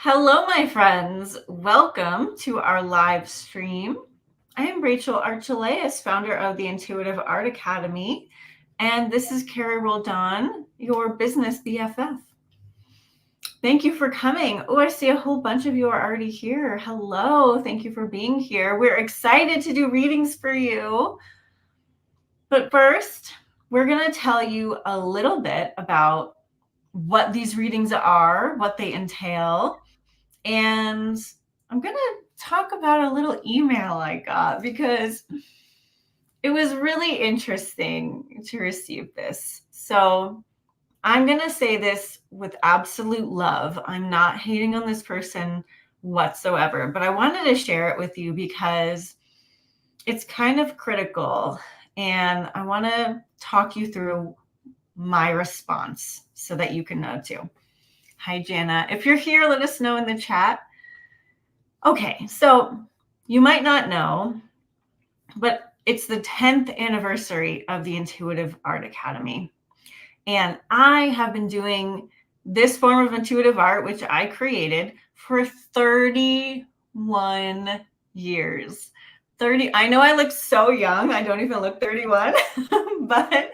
Hello, my friends. Welcome to our live stream. I am Rachel Archelaus, founder of the Intuitive Art Academy, and this is Carrie Roldan, your business BFF. Thank you for coming. Oh, I see a whole bunch of you are already here. Hello. Thank you for being here. We're excited to do readings for you. But first, we're going to tell you a little bit about what these readings are, what they entail. And I'm going to talk about a little email I got because it was really interesting to receive this. So I'm going to say this with absolute love. I'm not hating on this person whatsoever, but I wanted to share it with you because it's kind of critical. And I want to talk you through my response so that you can know too. Hi, Jana. If you're here, let us know in the chat. Okay, so you might not know, but it's the 10th anniversary of the Intuitive Art Academy. And I have been doing this form of intuitive art, which I created, for 31 years. I know I look so young. I don't even look 31, but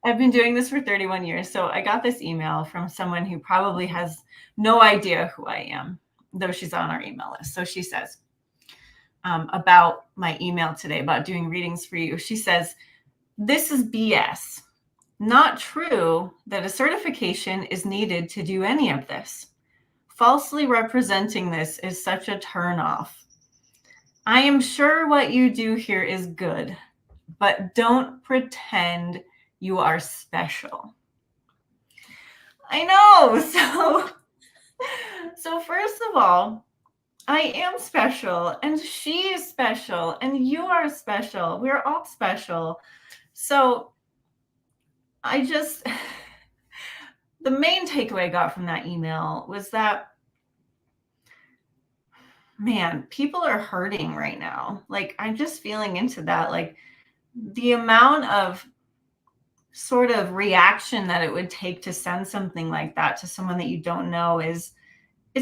I've been doing this for 31 years. So I got this email from someone who probably has no idea who I am, though she's on our email list. So she says about my email today, about doing readings for you. She says, "This is BS. Not true that a certification is needed to do any of this. Falsely representing this is such a turnoff. I am sure what you do here is good, but don't pretend you are special." I know. So first of all, I am special, and she is special, and you are special. We're all special. So the main takeaway I got from that email was that, man, people are hurting right now. Like, I'm just feeling into that. Like, the amount of sort of reaction that it would take to send something like that to someone that you don't know it's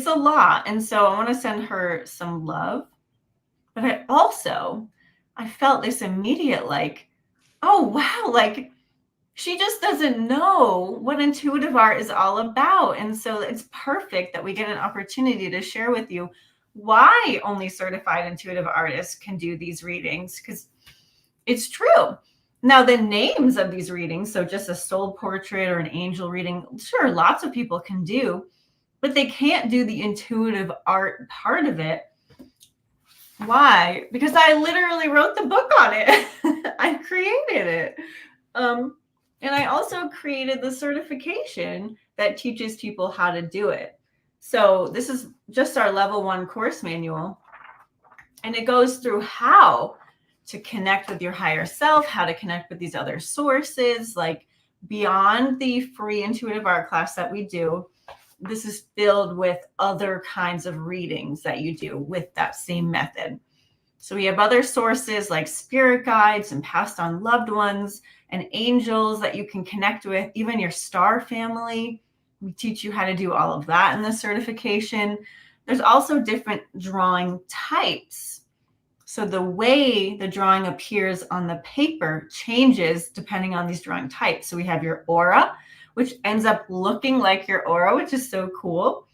a lot. And so I want to send her some love. But I felt this immediate, like, oh, wow, like she just doesn't know what intuitive art is all about. And so it's perfect that we get an opportunity to share with you why only certified intuitive artists can do these readings, because it's true. Now, the names of these readings, so just a soul portrait or an angel reading, sure, lots of people can do, but they can't do the intuitive art part of it. Why? Because I literally wrote the book on it. I created it. And I also created the certification that teaches people how to do it. So this is just our level 1 course manual. And it goes through how to connect with your higher self, how to connect with these other sources, like beyond the free intuitive art class that we do. This is filled with other kinds of readings that you do with that same method. So we have other sources like spirit guides and passed on loved ones and angels that you can connect with, even your star family. We teach you how to do all of that in the certification. There's also different drawing types. So the way the drawing appears on the paper changes depending on these drawing types. So we have your aura, which ends up looking like your aura, which is so cool.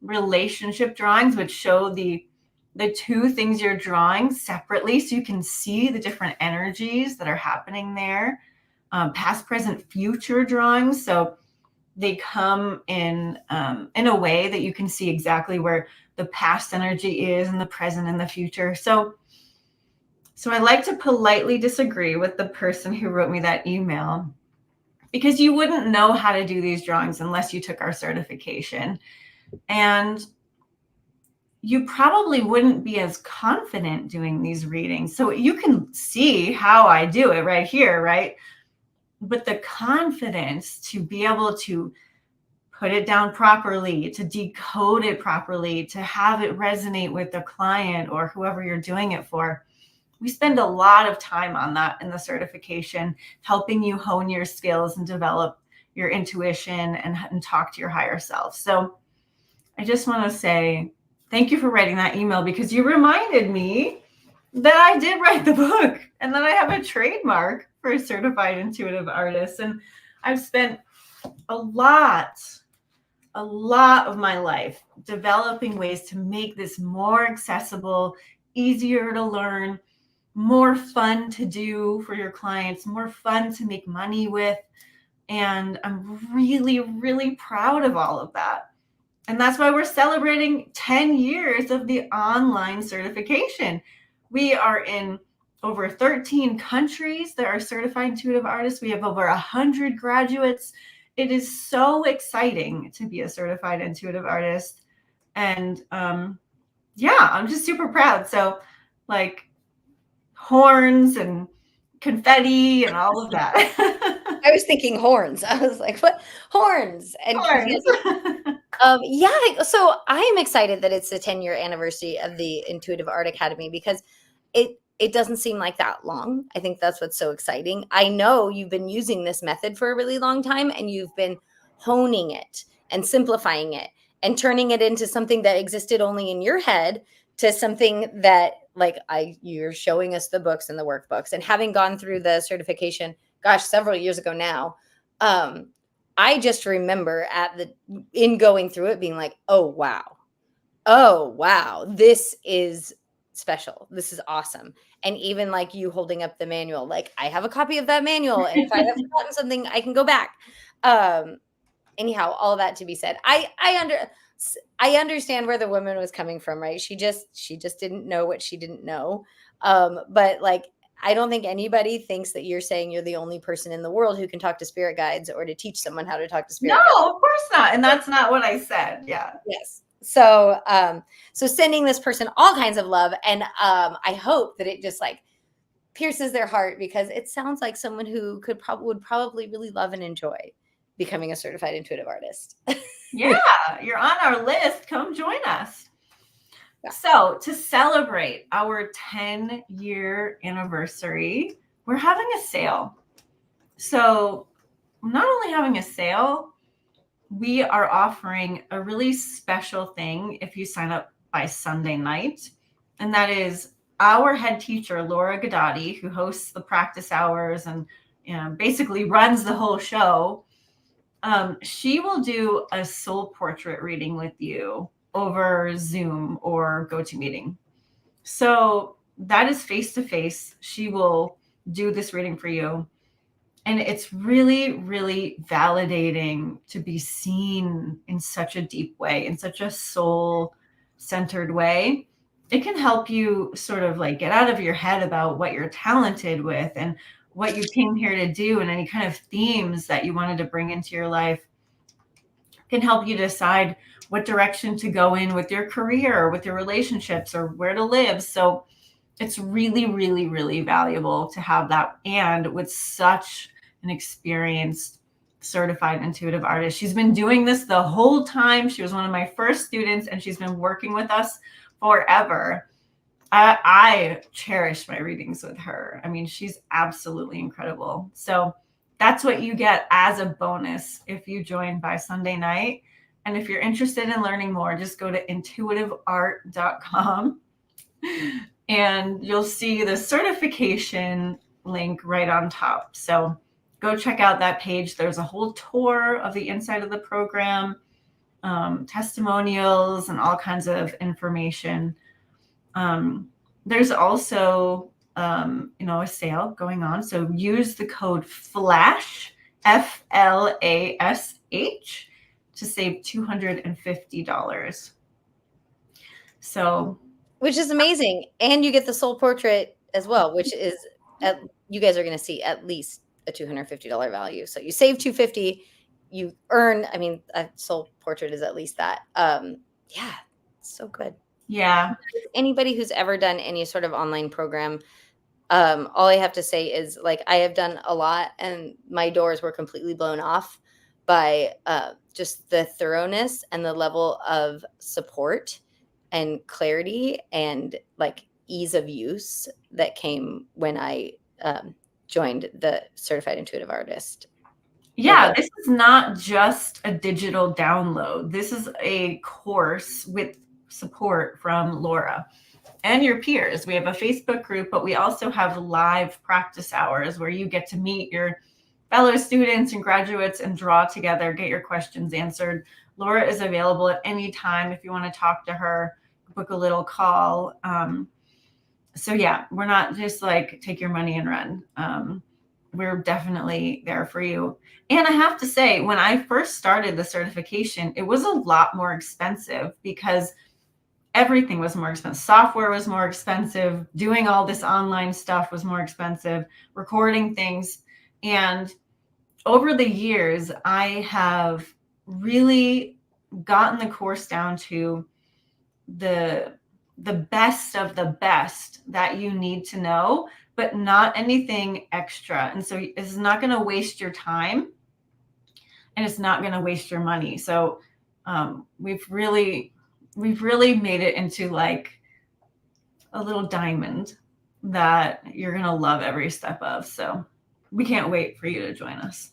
Relationship drawings, which show the two things you're drawing separately, so you can see the different energies that are happening there. Past, present, future drawings, so they come in a way that you can see exactly where the past energy is and the present and the future. So I like to politely disagree with the person who wrote me that email, because you wouldn't know how to do these drawings unless you took our certification. And you probably wouldn't be as confident doing these readings. So you can see how I do it right here, right? But the confidence to be able to put it down properly, to decode it properly, to have it resonate with the client or whoever you're doing it for, we spend a lot of time on that in the certification, helping you hone your skills and develop your intuition and talk to your higher self. So I just want to say thank you for writing that email, because you reminded me that I did write the book and that I have a trademark for certified intuitive artists. And I've spent a lot of my life developing ways to make this more accessible, easier to learn, more fun to do for your clients, more fun to make money with. And I'm really, really proud of all of that. And that's why we're celebrating 10 years of the online certification. We are in over 13 countries that are certified intuitive artists. We have over 100 graduates. It is so exciting to be a certified intuitive artist. And yeah, I'm just super proud. So like horns and confetti and all of that. I was thinking horns. I was like, what? Horns and Horns. yeah. So I am excited that it's the 10-year anniversary of the Intuitive Art Academy, because it doesn't seem like that long. I think that's what's so exciting. I know you've been using this method for a really long time, and you've been honing it and simplifying it and turning it into something that existed only in your head to something that, like, you're showing us the books and the workbooks, and having gone through the certification, gosh, several years ago now. I just remember in going through it being like, oh, wow, this is special. This is awesome. And even like you holding up the manual, like I have a copy of that manual. And if I have forgotten something, I can go back. Anyhow, all that to be said, I understand where the woman was coming from, right? She just didn't know what she didn't know. But like, I don't think anybody thinks that you're saying you're the only person in the world who can talk to spirit guides or to teach someone how to talk to spirit guides. No, of course not. And that's not what I said. Yeah. Yes. So, so sending this person all kinds of love. And I hope that it just like pierces their heart, because it sounds like someone who would probably really love and enjoy becoming a certified intuitive artist. Yeah, you're on our list. Come join us. Yeah. So to celebrate our 10-year anniversary, we're having a sale. So not only having a sale, we are offering a really special thing if you sign up by Sunday night. And that is our head teacher, Laura Gadati, who hosts the practice hours and basically runs the whole show. She will do a soul portrait reading with you over Zoom or GoToMeeting. So that is face-to-face. She will do this reading for you. And it's really, really validating to be seen in such a deep way, in such a soul-centered way. It can help you sort of like get out of your head about what you're talented with and what you came here to do, and any kind of themes that you wanted to bring into your life. It can help you decide what direction to go in with your career, or with your relationships, or where to live. So it's really, really, really valuable to have that. And with such an experienced certified intuitive artist. She's been doing this the whole time. She was one of my first students, and she's been working with us forever. I cherish my readings with her. I mean, she's absolutely incredible. So that's what you get as a bonus if you join by Sunday night. And if you're interested in learning more, just go to intuitiveart.com and you'll see the certification link right on top. So go check out that page. There's a whole tour of the inside of the program, testimonials, and all kinds of information. There's also, a sale going on. So use the code FLASH, FLASH, to save $250. So, which is amazing. And you get the soul portrait as well, which is, you guys are going to see at least a $250 value. So you save $250, you earn, I mean, a soul portrait is at least that. Yeah, so good. Yeah. Anybody who's ever done any sort of online program, all I have to say is, like, I have done a lot, and my doors were completely blown off by just the thoroughness and the level of support and clarity and like ease of use that came when I joined the certified intuitive artist Yeah, this is not just a digital download. This is a course with support from Laura and your peers. We have a Facebook group, but we also have live practice hours where you get to meet your fellow students and graduates and draw together, get your questions answered. Laura is available at any time if you want to talk to her, book a little call. So yeah, we're not just like take your money and run. We're definitely there for you. And I have to say, when I first started the certification, it was a lot more expensive because everything was more expensive. Software was more expensive. Doing all this online stuff was more expensive. Recording things. And over the years, I have really gotten the course down to the best of the best that you need to know, but not anything extra. And so it's not going to waste your time and it's not going to waste your money. So we've really made it into like a little diamond that you're going to love every step of. So we can't wait for you to join us.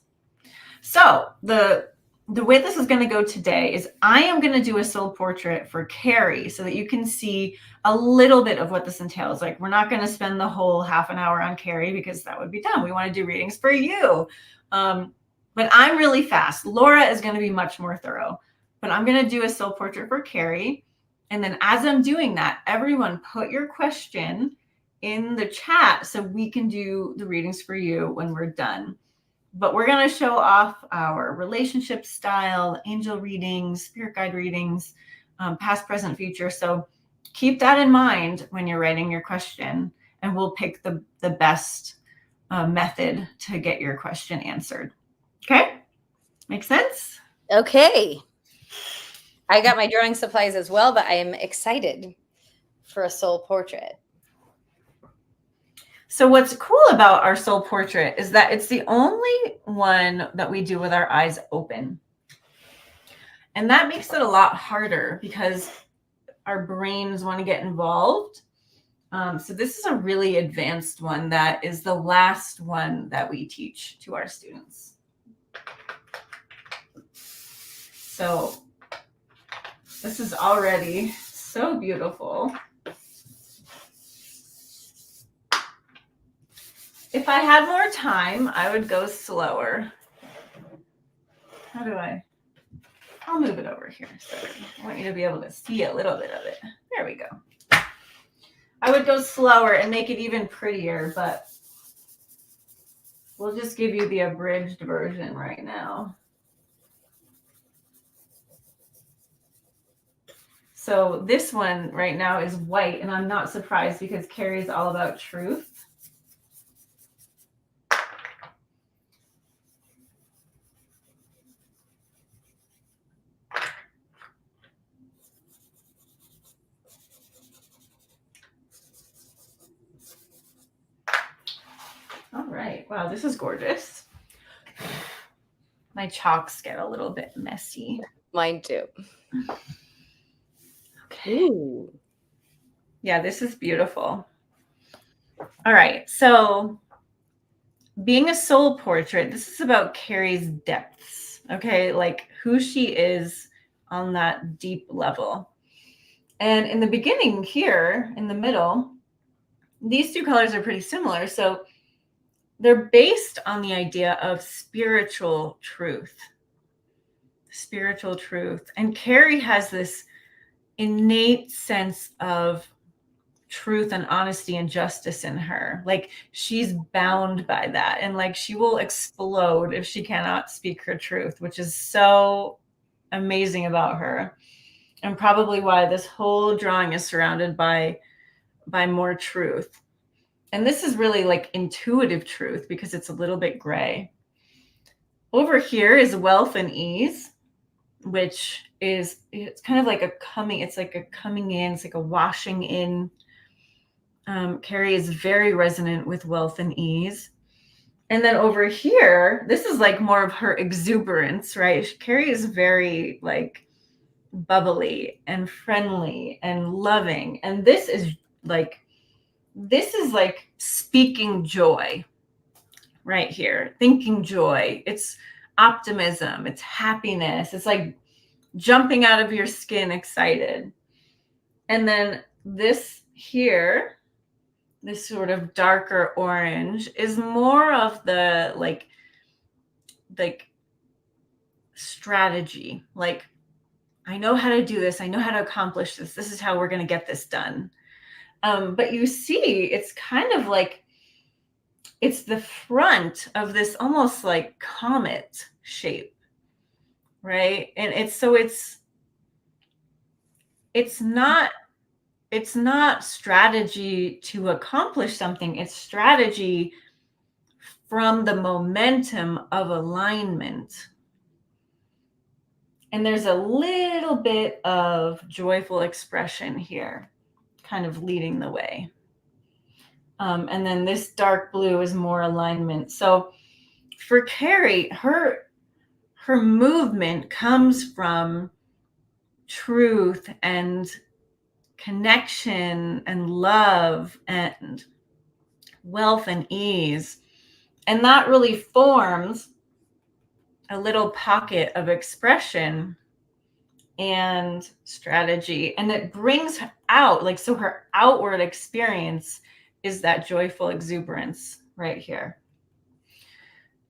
So the way this is going to go today is I am going to do a soul portrait for Carrie so that you can see a little bit of what this entails. Like, we're not going to spend the whole half an hour on Carrie because that would be dumb. We want to do readings for you. But I'm really fast. Laura is going to be much more thorough. But I'm going to do a soul portrait for Carrie. And then as I'm doing that, everyone put your question in the chat so we can do the readings for you when we're done. But we're going to show off our relationship style, angel readings, spirit guide readings, past, present, future. So keep that in mind when you're writing your question, and we'll pick the best method to get your question answered. Okay? Make sense? Okay. I got my drawing supplies as well, but I am excited for a soul portrait. So what's cool about our soul portrait is that it's the only one that we do with our eyes open. And that makes it a lot harder because our brains want to get involved. So this is a really advanced one that is the last one that we teach to our students. So this is already so beautiful. If I had more time, I would go slower. How do I? I'll move it over here. So I want you to be able to see a little bit of it. There we go. I would go slower and make it even prettier, but we'll just give you the abridged version right now. So this one right now is white, and I'm not surprised because Carrie's all about truth. All right. Wow, this is gorgeous. My chalks get a little bit messy. Mine too. Okay. Ooh. Yeah, this is beautiful. All right. So being a soul portrait, this is about Carrie's depths. Okay. Like who she is on that deep level. And in the beginning here in the middle, these two colors are pretty similar. So they're based on the idea of spiritual truth. Spiritual truth. And Carrie has this innate sense of truth and honesty and justice in her. Like she's bound by that. And like she will explode if she cannot speak her truth, which is so amazing about her. And probably why this whole drawing is surrounded by more truth. And this is really like intuitive truth because it's a little bit gray. Over here is wealth and ease, which is, it's kind of like a coming in, it's like a washing in. Carrie is very resonant with wealth and ease. And then over here, this is like more of her exuberance, right? Carrie is very like bubbly and friendly and loving. And this is like speaking joy right here, thinking joy. It's optimism, it's happiness, it's like jumping out of your skin excited. And then this here, this sort of darker orange, is more of the like strategy. Like, I know how to do this. I know how to accomplish this. This is how we're going to get this done. But you see, it's kind of like, it's the front of this almost like comet shape, right? And it's not strategy to accomplish something. It's strategy from the momentum of alignment. And there's a little bit of joyful expression here, kind of leading the way. And then this dark blue is more alignment. So for Carrie, her movement comes from truth and connection and love and wealth and ease. And that really forms a little pocket of expression and strategy. And it brings out, like, so her outward experience is that joyful exuberance right here.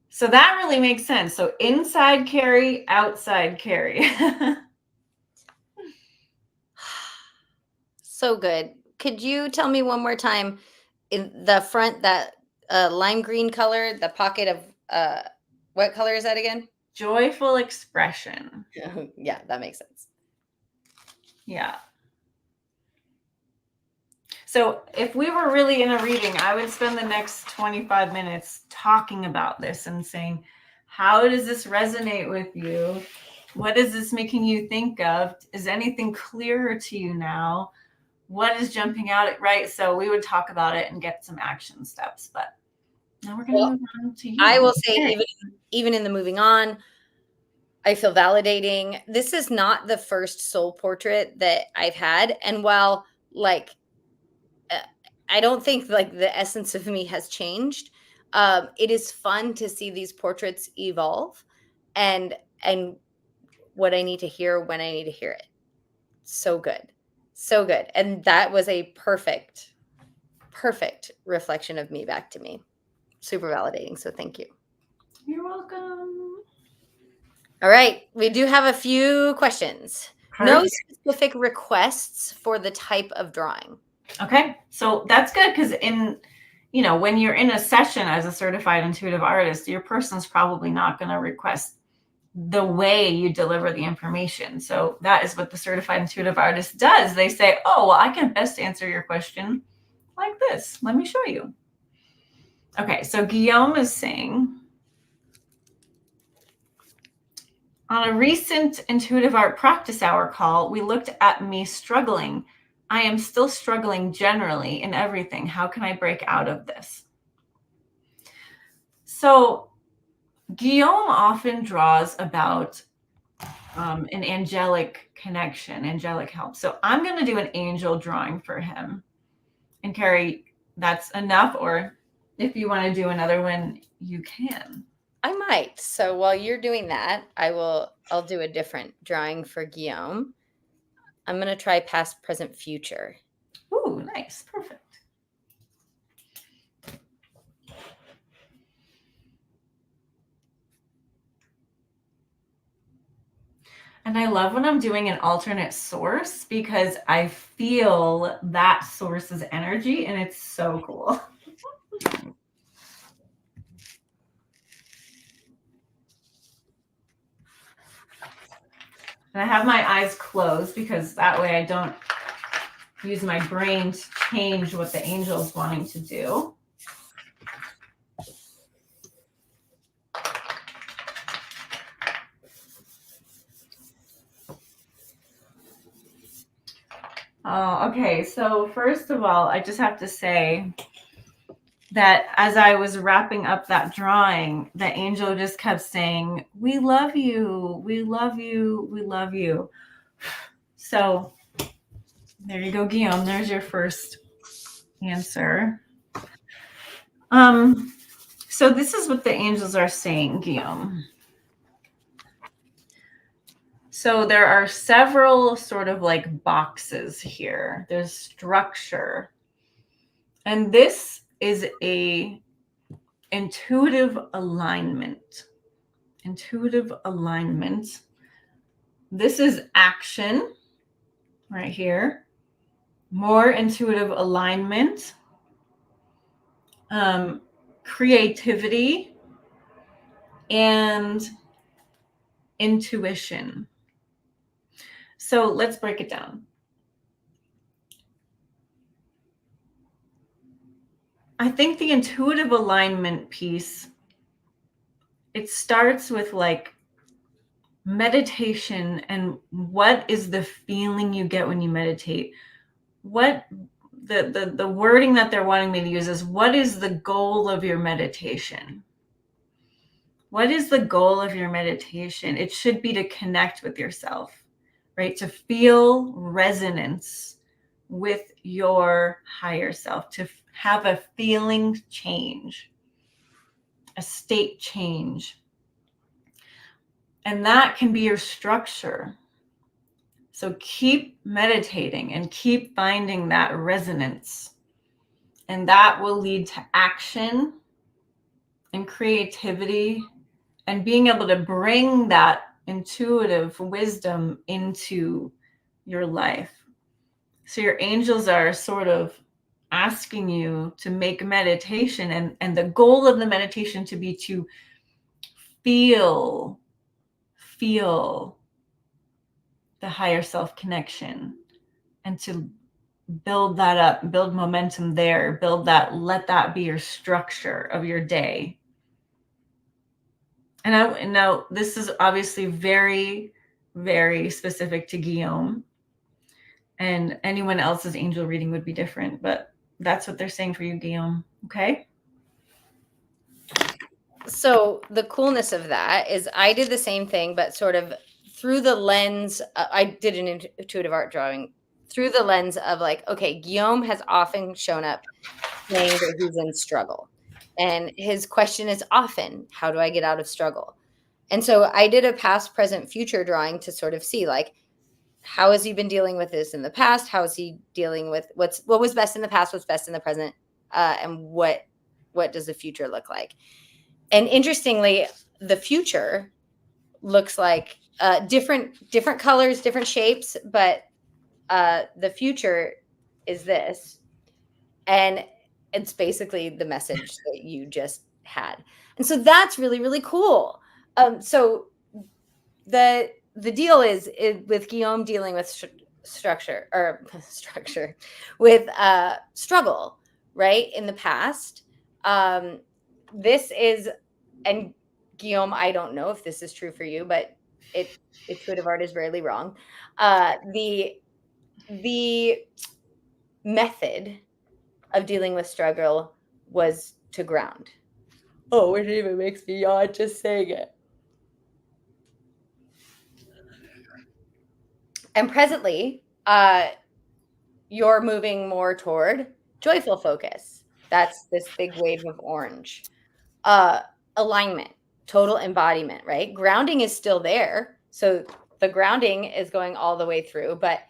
So that really makes sense. So inside Carrie, outside Carrie. So good. Could you tell me one more time, in the front, that lime green color, the pocket of what color is that again? Joyful expression. Yeah, that makes sense. Yeah. So if we were really in a reading, I would spend the next 25 minutes talking about this and saying, how does this resonate with you? What is this making you think of? Is anything clearer to you now? What is jumping out at, right? So we would talk about it and get some action steps, but now we're going to move on to you. I will say, even in the moving on, I feel validating. This is not the first soul portrait that I've had. And while, like, I don't think like the essence of me has changed, it is fun to see these portraits evolve and what I need to hear when I need to hear it. So good. So good. And that was a perfect reflection of me back to me. Super validating. So thank you. You're welcome. All right. We do have a few questions. Perfect. No specific requests for the type of drawing. Okay. So that's good, because when you're in a session as a certified intuitive artist, your person's probably not going to request the way you deliver the information. So that is what the certified intuitive artist does. They say, oh, well, I can best answer your question like this. Let me show you. Okay. So Guillaume is saying, on a recent intuitive art practice hour call, we looked at me struggling. I am still struggling generally in everything. How can I break out of this? So Guillaume often draws about an angelic connection, angelic help. So I'm going to do an angel drawing for him. And Carrie, that's enough. Or if you want to do another one, you can. I might. So while you're doing that, I'll do a different drawing for Guillaume. I'm going to try past, present, future. Ooh, nice. Perfect. And I love when I'm doing an alternate source, because I feel that source's energy, and it's so cool. And I have my eyes closed, because that way I don't use my brain to change what the angel's wanting to do. Okay, so first of all, I just have to say that as I was wrapping up that drawing, the angel just kept saying, we love you, we love you, we love you. So there you go, Guillaume. There's your first answer. So this is what the angels are saying, Guillaume. So there are several sort of like boxes here. There's structure. And this is a intuitive alignment. Intuitive alignment. This is action right here. More intuitive alignment. Creativity and intuition. So let's break it down. I think the intuitive alignment piece, it starts with like meditation and what is the feeling you get when you meditate. What the wording that they're wanting me to use is, what is the goal of your meditation? What is the goal of your meditation? It should be to connect with yourself, right? To feel resonance with your higher self, to have a feeling change, a state change. And that can be your structure. So keep meditating and keep finding that resonance. And that will lead to action and creativity and being able to bring that intuitive wisdom into your life. So your angels are sort of asking you to make meditation, and the goal of the meditation to be to feel the higher self connection and to build that up, build momentum there, build that, let that be your structure of your day. And now this is obviously very, very specific to Guillaume, and anyone else's angel reading would be different, but that's what they're saying for you, Guillaume. Okay. So the coolness of that is I did the same thing, but sort of through the lens, I did an intuitive art drawing through the lens of like, okay, Guillaume has often shown up saying that he's in struggle. And his question is often, how do I get out of struggle? And so I did a past, present, future drawing to sort of see like, how has he been dealing with this in the past? How is he dealing with what was best in the past, what's best in the present, and what does the future look like? And interestingly, the future looks like different colors, different shapes, but the future is this. And it's basically the message that you just had. And so that's really, really cool. So the deal is with Guillaume dealing with structure with struggle, right? In the past, this is, and Guillaume, I don't know if this is true for you, but intuitive art is rarely wrong. The method of dealing with struggle was to ground. Oh, it even makes me yawn just saying it. And presently, you're moving more toward joyful focus. That's this big wave of orange. Alignment, total embodiment, right? Grounding is still there. So the grounding is going all the way through, but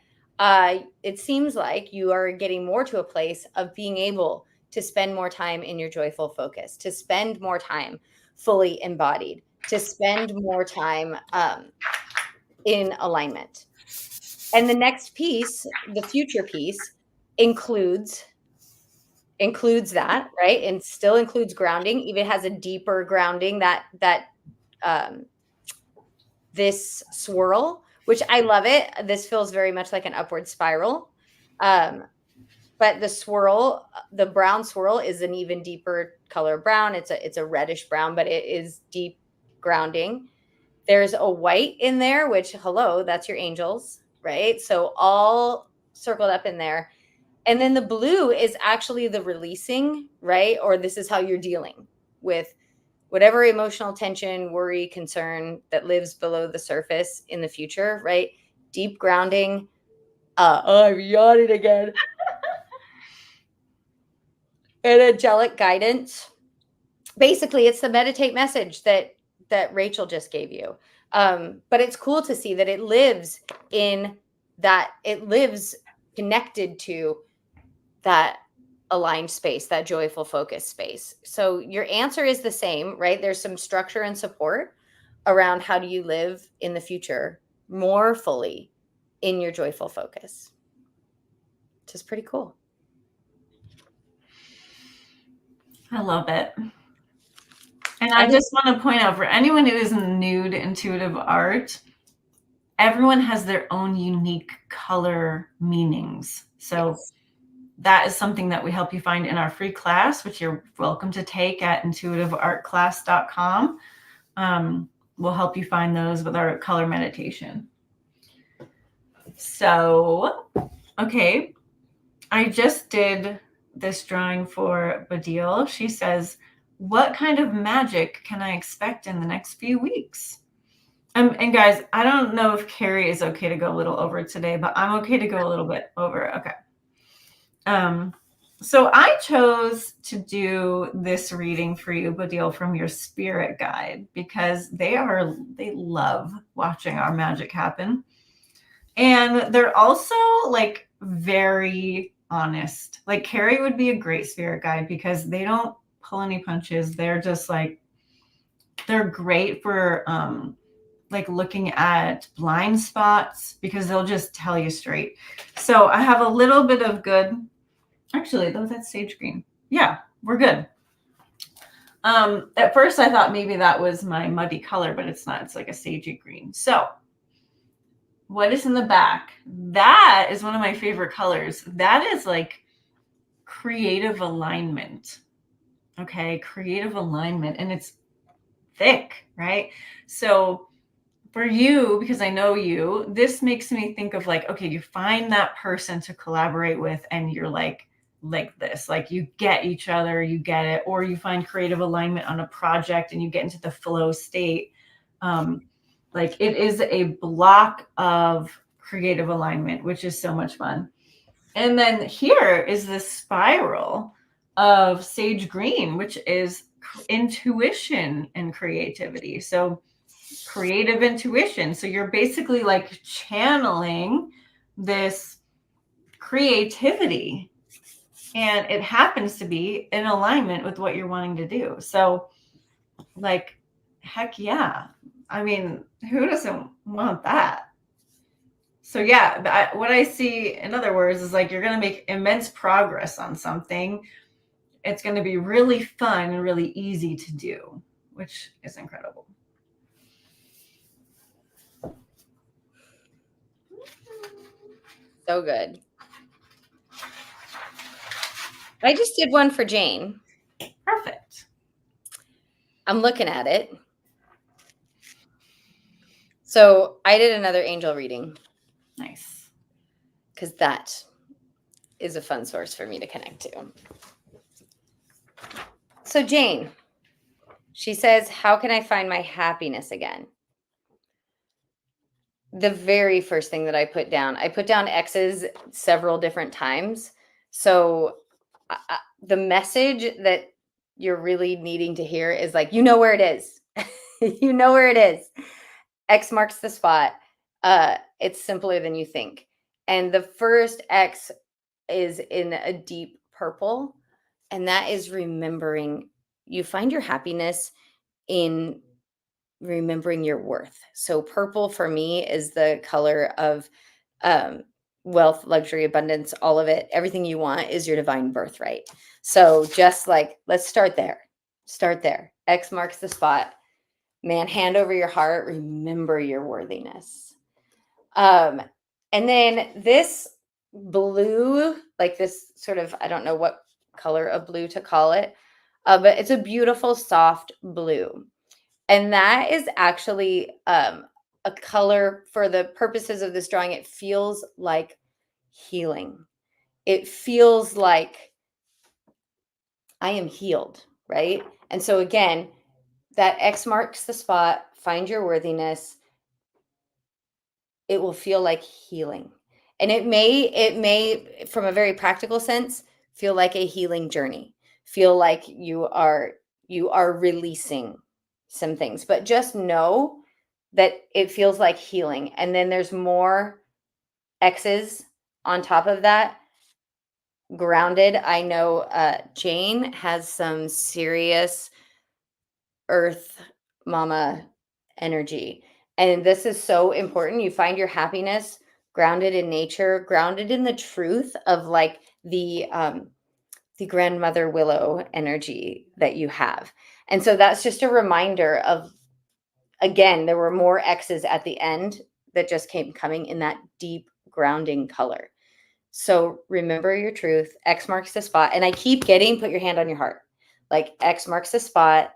it seems like you are getting more to a place of being able to spend more time in your joyful focus, to spend more time fully embodied, to spend more time in alignment. And the next piece, the future piece, includes that, right? And still includes grounding, even has a deeper grounding that this swirl, which I love it. This feels very much like an upward spiral. But the swirl, the brown swirl, is an even deeper color brown. It's a reddish brown, but it is deep grounding. There's a white in there, which, hello, that's your angels, right? So all circled up in there. And then the blue is actually the releasing, right? Or this is how you're dealing with whatever emotional tension, worry, concern that lives below the surface in the future, right? Deep grounding. I'm yawning again. And angelic guidance. Basically, it's the meditate message that Rachel just gave you. But it's cool to see that it lives connected to that aligned space, that joyful focus space. So your answer is the same, right? There's some structure and support around how do you live in the future more fully in your joyful focus, which is pretty cool. I love it. And I just want to point out, for anyone who is new to intuitive art, everyone has their own unique color meanings. So that is something that we help you find in our free class, which you're welcome to take at intuitiveartclass.com. We'll help you find those with our color meditation. So, okay, I just did this drawing for Badil. She says, what kind of magic can I expect in the next few weeks? And guys, I don't know if Carrie is okay to go a little over today, but I'm okay to go a little bit over. Okay. So I chose to do this reading for you, Badil, from your spirit guide, because they love watching our magic happen. And they're also like very honest. Like Carrie would be a great spirit guide because they don't pull any punches. They're just like, they're great for like looking at blind spots because they'll just tell you straight. So I have a little bit of good. Actually, though, that's sage green. Yeah, we're good. At first I thought maybe that was my muddy color, but it's not. It's like a sagey green. So what is in the back? That is one of my favorite colors. That is like creative alignment. Okay, creative alignment. And it's thick, right? So for you, because I know you, this makes me think of like, okay, you find that person to collaborate with and you're like this, like you get each other, you get it, or you find creative alignment on a project and you get into the flow state. Like it is a block of creative alignment, which is so much fun. And then here is this spiral of sage green, which is intuition and creativity. So creative intuition. So you're basically like channeling this creativity, and it happens to be in alignment with what you're wanting to do. So like, heck yeah. I mean, who doesn't want that? So yeah, what I see, in other words, is like you're going to make immense progress on something. It's going to be really fun and really easy to do, which is incredible. So good. I just did one for Jane. Perfect. I'm looking at it. So I did another angel reading. Nice. Because that is a fun source for me to connect to. So Jane, she says, how can I find my happiness again? The very first thing that I put down X's several different times. So the message that you're really needing to hear is like, you know where it is. You know where it is. X marks the spot. It's simpler than you think. And the first X is in a deep purple. And that is remembering. You find your happiness in remembering your worth. So purple for me is the color of wealth, luxury, abundance, all of it. Everything you want is your divine birthright. So just like, let's start there. Start there. X marks the spot. Man, hand over your heart. Remember your worthiness. And then this blue, like this sort of, I don't know what color of blue to call it, but it's a beautiful, soft blue. And that is actually a color for the purposes of this drawing. It feels like healing. It feels like I am healed, right? And so again, that X marks the spot, find your worthiness. It will feel like healing. And it may, from a very practical sense, feel like a healing journey. Feel like you are releasing some things, but just know that it feels like healing. And then there's more X's on top of that. Grounded. I know Jane has some serious earth mama energy. And this is so important. You find your happiness grounded in nature, grounded in the truth of like the grandmother willow energy that you have. And so that's just a reminder of, again, there were more X's at the end that just came coming in that deep grounding color. So remember your truth. X marks the spot. And I keep getting, put your hand on your heart. Like X marks the spot.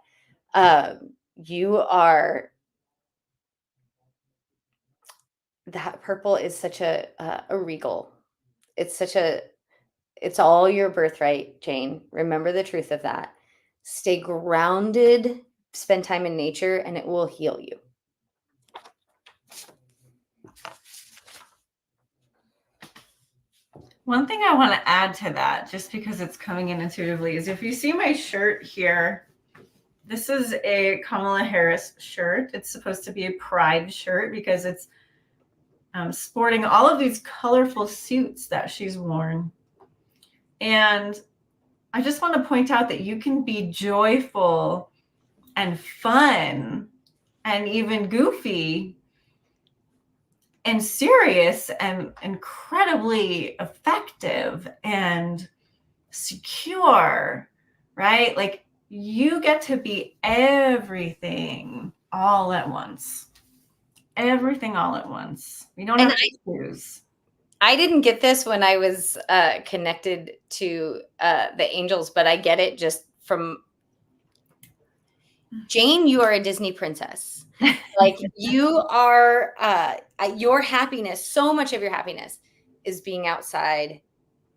You are, that purple is such a regal. It's all your birthright, Jane. Remember the truth of that. Stay grounded, spend time in nature, and it will heal you. One thing I want to add to that, just because it's coming in intuitively, is if you see my shirt here, this is a Kamala Harris shirt. It's supposed to be a pride shirt because it's sporting all of these colorful suits that she's worn. And I just want to point out that you can be joyful and fun and even goofy and serious and incredibly effective and secure, right? Like you get to be everything all at once. Everything all at once. You don't have to choose. I didn't get this when I was connected to the angels, but I get it just from Jane. You are a Disney princess. Like you are, your happiness, so much of your happiness is being outside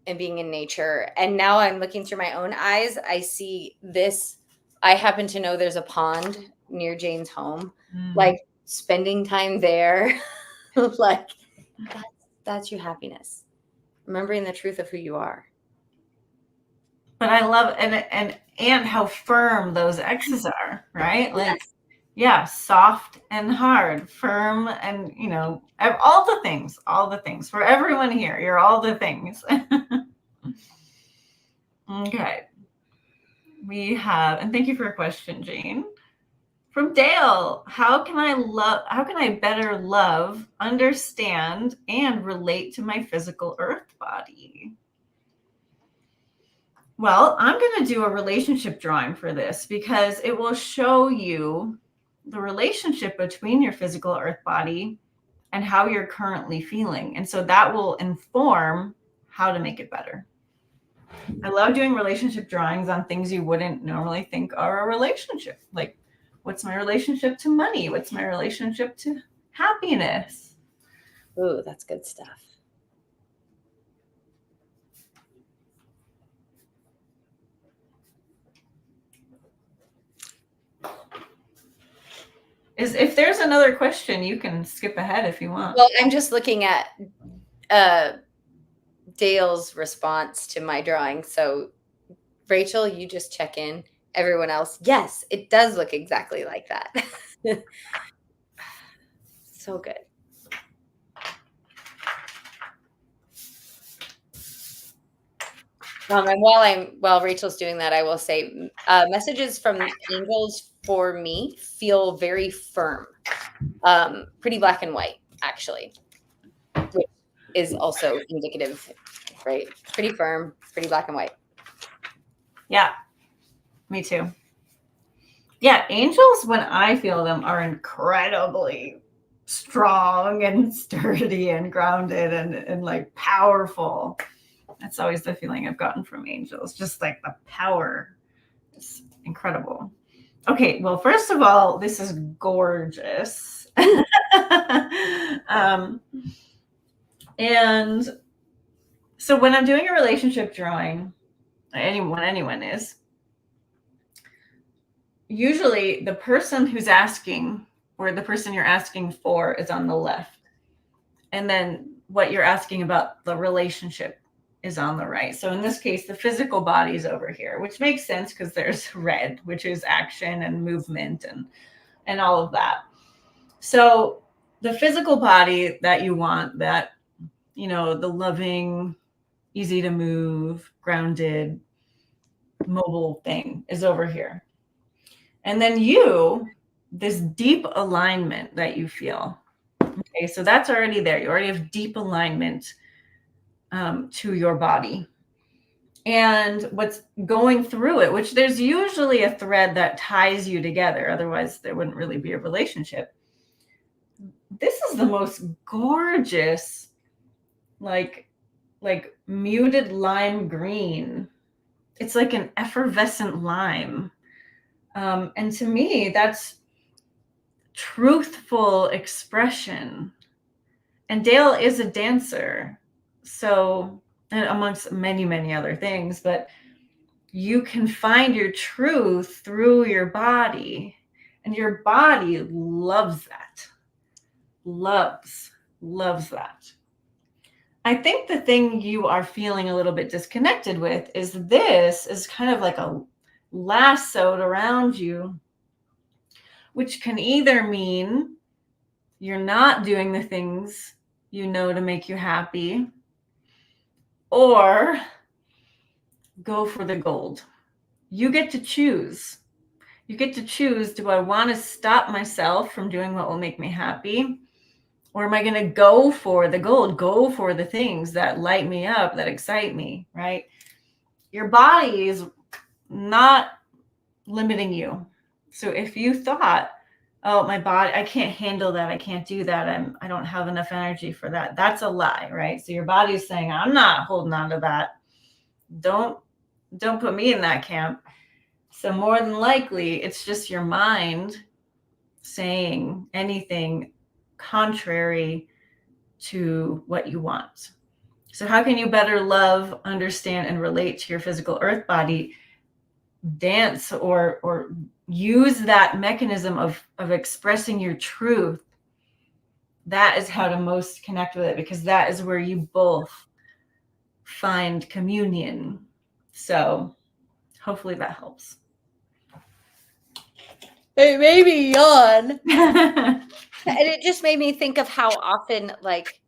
and being in nature. And now I'm looking through my own eyes. I see this. I happen to know there's a pond near Jane's home, like spending time there. Like that's your happiness. Remembering the truth of who you are. But I love and how firm those X's are, right? Like, yeah, soft and hard, firm, and all the things for everyone here. You're all the things. Okay. We have, and thank you for your question, Jane. From Dale, how can I better love, understand, and relate to my physical earth body? Well, I'm going to do a relationship drawing for this because it will show you the relationship between your physical earth body and how you're currently feeling. And so that will inform how to make it better. I love doing relationship drawings on things you wouldn't normally think are a relationship. Like, what's my relationship to money? What's my relationship to happiness? Ooh, that's good stuff. If there's another question, you can skip ahead if you want. Well, I'm just looking at Dale's response to my drawing. So, Rachel, you just check in. Everyone else, yes, it does look exactly like that. So good. And while Rachel's doing that, I will say messages from angels for me feel very firm, pretty black and white, actually, which is also indicative, right? Pretty firm, pretty black and white. Yeah, me too. Yeah, angels, when I feel them, are incredibly strong and sturdy and grounded and like powerful. That's always the feeling I've gotten from angels. Just like the power is incredible. Okay, well, first of all, this is gorgeous. And so when I'm doing a relationship drawing, anyone is, usually the person who's asking or the person you're asking for is on the left. And then what you're asking about the relationship is on the right. So in this case, the physical body is over here, which makes sense because there's red, which is action and movement and all of that. So the physical body that you want, that, you know, the loving, easy to move, grounded, mobile thing is over here. And then you, this deep alignment that you feel. Okay, so that's already there. You already have deep alignment to your body. And what's going through it, which there's usually a thread that ties you together. Otherwise, there wouldn't really be a relationship. This is the most gorgeous, like muted lime green. It's like an effervescent lime. And to me, that's truthful expression. And Dale is a dancer. So, and amongst many, many other things, but you can find your truth through your body. And your body loves that. Loves that. I think the thing you are feeling a little bit disconnected with is this is kind of like a lassoed around you, which can either mean you're not doing the things you know to make you happy, or go for the gold. You get to choose. You get to choose, do I want to stop myself from doing what will make me happy? Or am I going to go for the gold, go for the things that light me up, that excite me, right? Your body is not limiting you. So if you thought, oh, my body, I can't handle that, I can't do that, I don't have enough energy for that, that's a lie, right? So your body is saying, I'm not holding on to that. Don't put me in that camp. So more than likely, it's just your mind saying anything contrary to what you want. So how can you better love, understand, and relate to your physical earth body? Dance or use that mechanism of expressing your truth. That is how to most connect with it, because that is where you both find communion. So hopefully that helps. It made me yawn. And it just made me think of how often, like,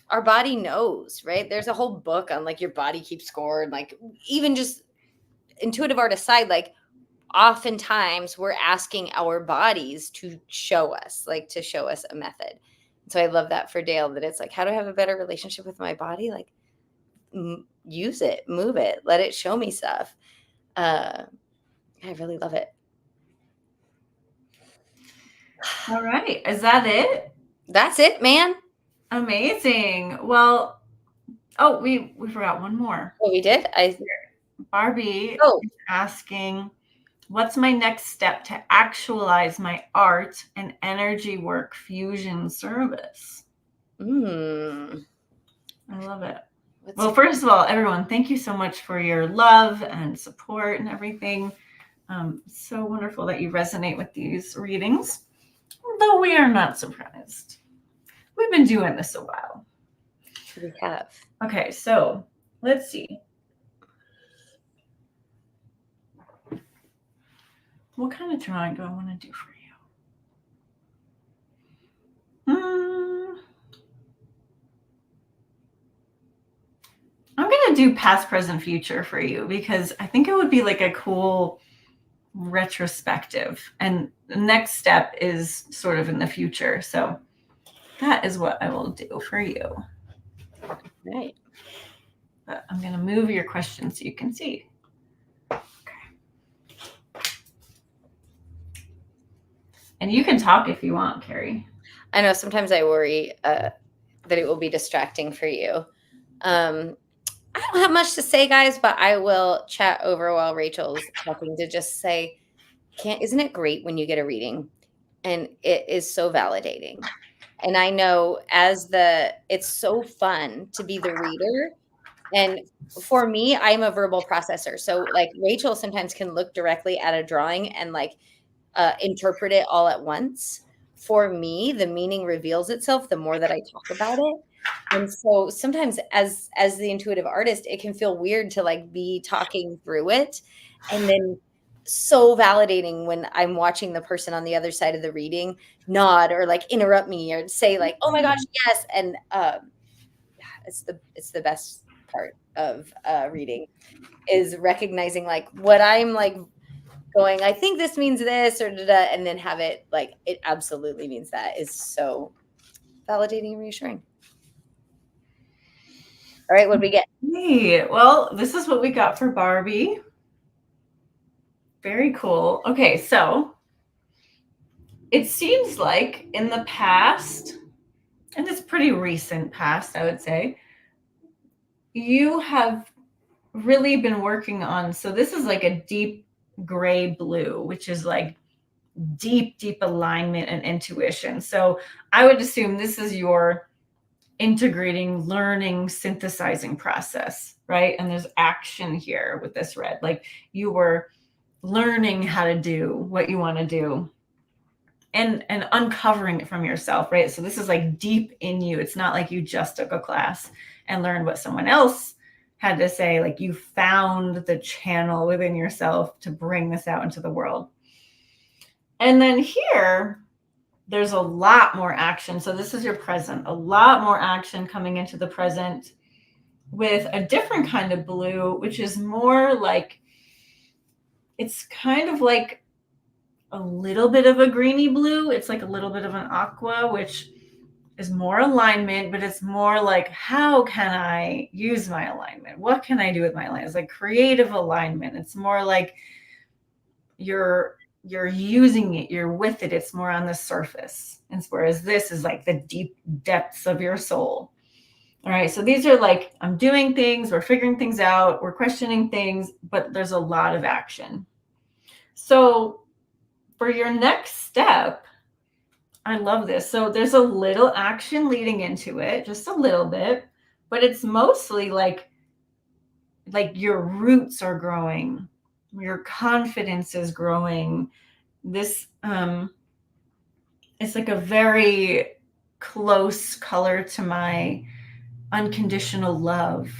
our body knows, right? There's a whole book on, like, your body keeps score, and, like, even just intuitive art aside, like, oftentimes we're asking our bodies to show us a method. So I love that for Dale, that it's like, how do I have a better relationship with my body? Like, use it, move it, let it show me stuff. I really love it. All right. Is that it? That's it, man. Amazing. Well, oh, we forgot one more. Oh, we did? Barbie is asking, what's my next step to actualize my art and energy work fusion service? I love it. Well, first of all, everyone, thank you so much for your love and support and everything. So wonderful that you resonate with these readings, though we are not surprised. We've been doing this a while. We have. Okay, so let's see. What kind of drawing do I want to do for you? I'm going to do past, present, future for you, because I think it would be like a cool retrospective. And the next step is sort of in the future. So that is what I will do for you. Right. But I'm going to move your question so you can see. Okay. And you can talk if you want, Carrie. I know sometimes I worry that it will be distracting for you. I don't have much to say, guys, but I will chat over while Rachel's talking to just say, isn't it great when you get a reading? And it is so validating. And I know it's so fun to be the reader. And for me, I'm a verbal processor. So like Rachel sometimes can look directly at a drawing and like interpret it all at once. For me, the meaning reveals itself the more that I talk about it. And so sometimes as the intuitive artist, it can feel weird to like be talking through it. And then so validating when I'm watching the person on the other side of the reading nod or like interrupt me or say like, oh my gosh, yes. And it's the best part of reading is recognizing like what I'm like going, I think this means this or da-da, and then have it like it absolutely means that is so validating and reassuring. All right, what do we get? Hey, well, this is what we got for Barbie. Very cool. Okay, so it seems like in the past, and it's pretty recent past, I would say, you have really been working on, so this is like a deep gray blue, which is like deep alignment and intuition. So I would assume this is your integrating, learning, synthesizing process, right? And there's action here with this red. Like you were learning how to do what you want to do and uncovering it from yourself, right? So this is like deep in you. It's not like you just took a class and learned what someone else had to say. Like you found the channel within yourself to bring this out into the world. And then here, there's a lot more action. So this is your present, a lot more action coming into the present with a different kind of blue, which is more like, it's kind of like a little bit of a greeny blue. It's like a little bit of an aqua, which is more alignment, but it's more like, how can I use my alignment? What can I do with my alignment? It's like creative alignment. It's more like you're using it, you're with it. It's more on the surface. And whereas this is like the deep depths of your soul. All right. So these are like, I'm doing things, we're figuring things out, we're questioning things, but there's a lot of action. So for your next step, I love this. So there's a little action leading into it, just a little bit, but it's mostly like your roots are growing, your confidence is growing. This it's like a very close color to my unconditional love.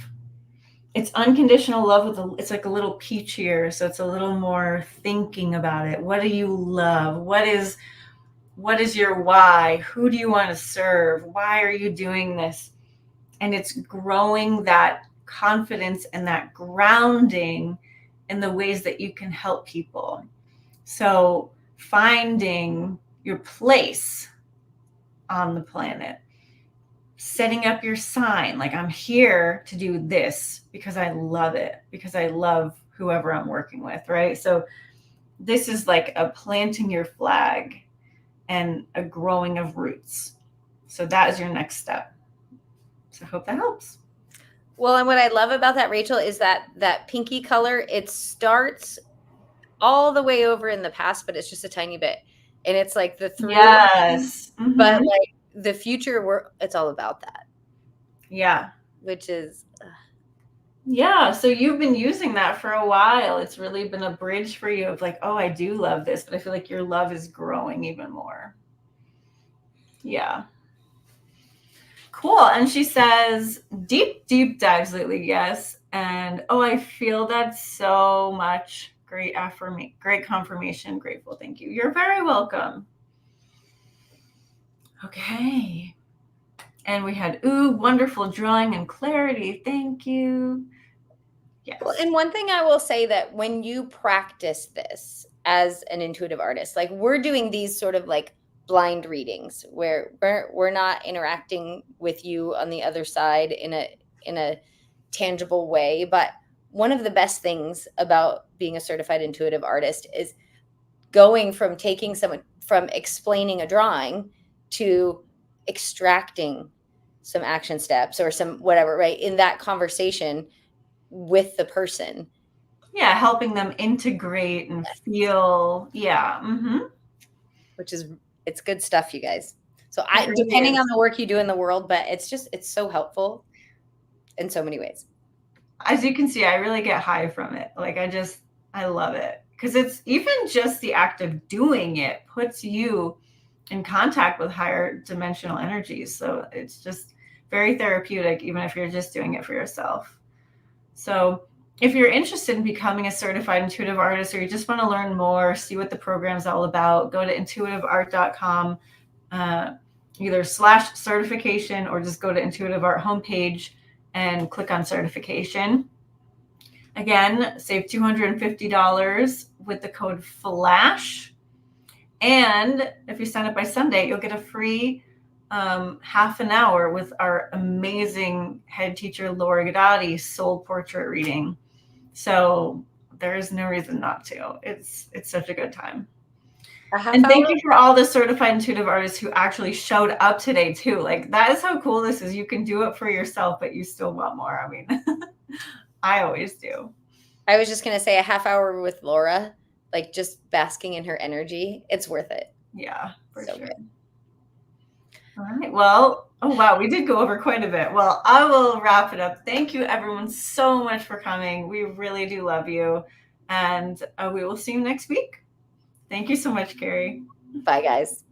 It's unconditional love with it's like a little peachier, so it's a little more thinking about it. What do you love? What is your why? Who do you want to serve? Why are you doing this? And it's growing that confidence and that grounding in the ways that you can help people. So finding your place on the planet, setting up your sign, like I'm here to do this because I love it, because I love whoever I'm working with, right? So this is like a planting your flag and a growing of roots. So that is your next step. So I hope that helps. Well, and what I love about that, Rachel, is that pinky color, it starts all the way over in the past, but it's just a tiny bit. And it's like the through. Yes. Mm-hmm. But like the future, it's all about that. Yeah. Which is. Yeah. So you've been using that for a while. It's really been a bridge for you of like, oh, I do love this, but I feel like your love is growing even more. Yeah. Cool. And she says, deep dives lately. Yes. And oh, I feel that so much. Great affirmation, great confirmation. Grateful. Thank you. You're very welcome. Okay. And we had, ooh, wonderful drawing and clarity. Thank you. Yes. Well, and one thing I will say that when you practice this as an intuitive artist, like we're doing these sort of like blind readings where we're not interacting with you on the other side in a tangible way. But one of the best things about being a certified intuitive artist is going from from explaining a drawing to extracting some action steps or some whatever, right? In that conversation with the person. Yeah, helping them integrate and feel. Yeah. Mm-hmm. Which is, it's good stuff, you guys. So depending on the work you do in the world, but it's so helpful in so many ways. As you can see, I really get high from it. Like I love it because it's even just the act of doing it puts you in contact with higher dimensional energies. So it's just very therapeutic, even if you're just doing it for yourself. So if you're interested in becoming a certified intuitive artist, or you just want to learn more, see what the program's all about, go to intuitiveart.com, either /certification, or just go to Intuitive Art homepage and click on certification. Again, save $250 with the code FLASH. And if you sign up by Sunday, you'll get a free half an hour with our amazing head teacher, Laura Gadati, soul portrait reading. So there's no reason not to. It's such a good time. And thank you for all the certified intuitive artists who actually showed up today too. Like, that is how cool this is. You can do it for yourself, but you still want more. I mean, I always do. I was just going to say a half hour with Laura, like just basking in her energy. It's worth it. Yeah, for sure. Good. All right. Well, oh, wow. We did go over quite a bit. Well, I will wrap it up. Thank you, everyone, so much for coming. We really do love you. And we will see you next week. Thank you so much, Carrie. Bye, guys.